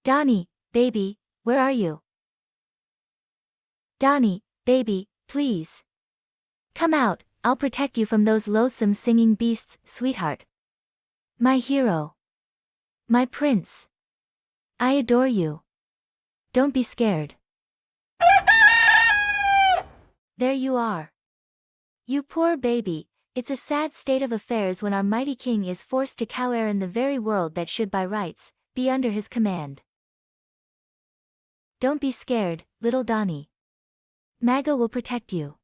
Donnie, baby, where are you? Donnie, baby, please. Come out, I'll protect you from those loathsome singing beasts, sweetheart. My hero. My prince. I adore you. Don't be scared. There you are. You poor baby, it's a sad state of affairs when our mighty king is forced to cower in the very world that should by rights be under his command. Don't be scared, little Donnie. MAGA will protect you.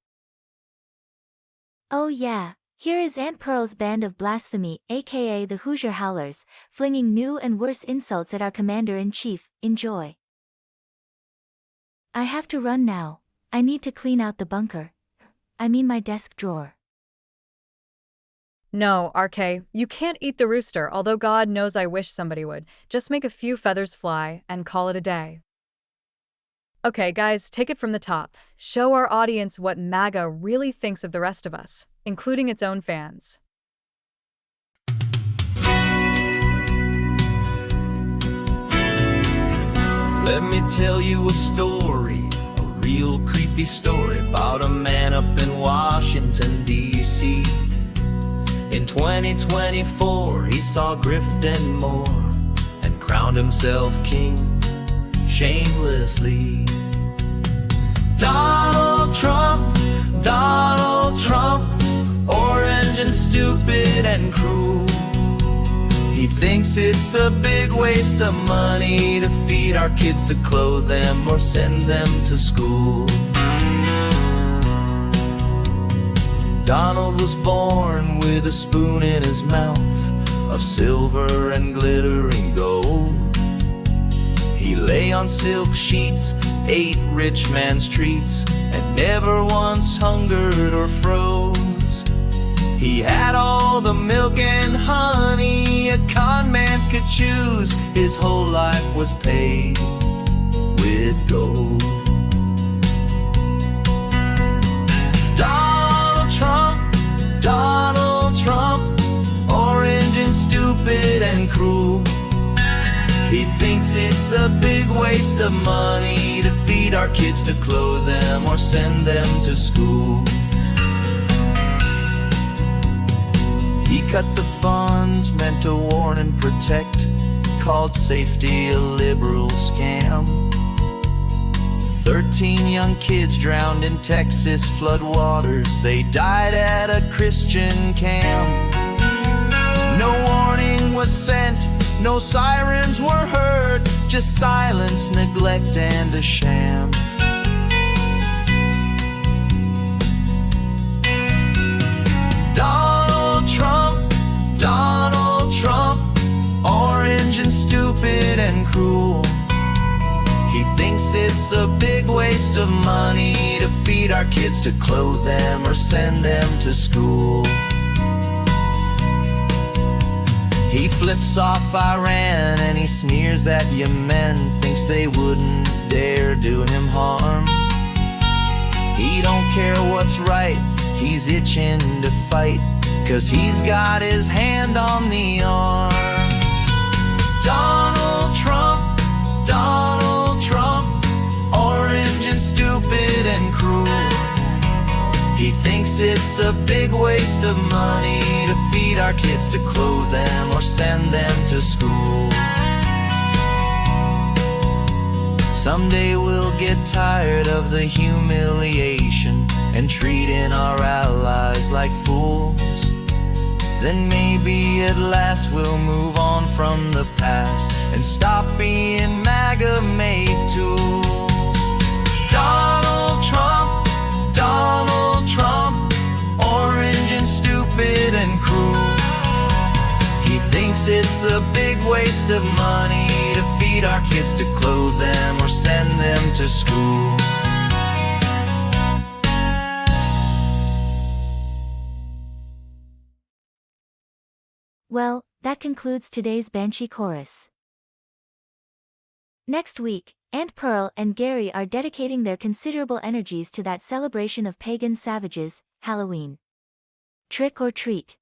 Oh yeah, here is Aunt Pearl's band of blasphemy, aka the Hoosier Howlers, flinging new and worse insults at our commander-in-chief. Enjoy. I have to run now. I need to clean out the bunker. I mean my desk drawer. No, RK, you can't eat the rooster, although God knows I wish somebody would. Just make a few feathers fly and call it a day. Okay, guys, take it from the top. Show our audience what MAGA really thinks of the rest of us, including its own fans. Let me tell you a story, a real creepy story about a man up in Washington, D.C. In 2024, he saw grift and more, and crowned himself king shamelessly. Donald Trump, orange and stupid and cruel. He thinks it's a big waste of money to feed our kids, to clothe them or send them to school. Donald was born with a spoon in his mouth of silver and glittering gold. He lay on silk sheets, ate rich man's treats, and never once hungered or froze. He had all the milk and honey a con man could choose. His whole life was paved with gold. Donald Trump, orange and stupid and cruel. He thinks it's a big waste of money to feed our kids, to clothe them or send them to school. He cut the funds meant to warn and protect, called safety a liberal scam. 13 young kids drowned in Texas floodwaters. They died at a Christian camp. No warning was sent, no sirens were heard, just silence, neglect, and a sham. Donald Trump, orange and stupid and cruel. He thinks it's a big waste of money to feed our kids, to clothe them or send them to school. He flips off Iran and he sneers at Yemen, thinks they wouldn't dare do him harm. He don't care what's right, he's itching to fight, 'cause he's got his hand on the arms. Donald Trump, orange and stupid and cruel. He thinks it's a big waste of money to feed our kids, to clothe them or send them to school. Someday we'll get tired of the humiliation and treating our allies like fools. Then maybe at last we'll move on from the past and stop being MAGA-made tools. Donald Trump, orange and stupid and cruel. He thinks it's a big waste of money to feed our kids, to clothe them or send them to school. Well, that concludes today's Banshee Chorus. Next week, Aunt Pearl and Gary are dedicating their considerable energies to that celebration of pagan savages, Halloween. Trick or treat.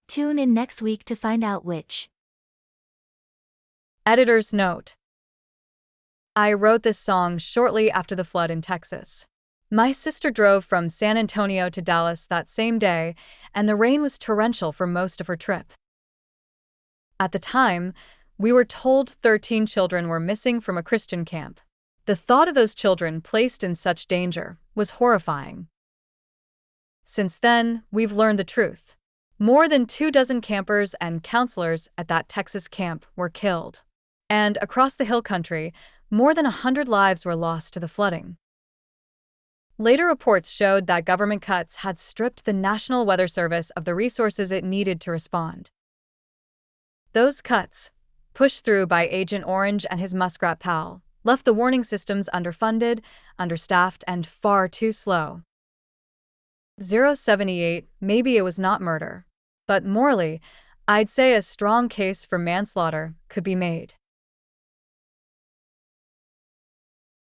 Tune in next week to find out which. Editor's note: I wrote this song shortly after the flood in Texas. My sister drove from San Antonio to Dallas that same day, and the rain was torrential for most of her trip. At the time, we were told 13 children were missing from a Christian camp. The thought of those children placed in such danger was horrifying. Since then, we've learned the truth. More than 24 campers and counselors at that Texas camp were killed. And across the hill country, more than 100 lives were lost to the flooding. Later reports showed that government cuts had stripped the National Weather Service of the resources it needed to respond. Those cuts, pushed through by Agent Orange and his muskrat pal, left the warning systems underfunded, understaffed, and far too slow. 078, maybe it was not murder. But morally, I'd say a strong case for manslaughter could be made.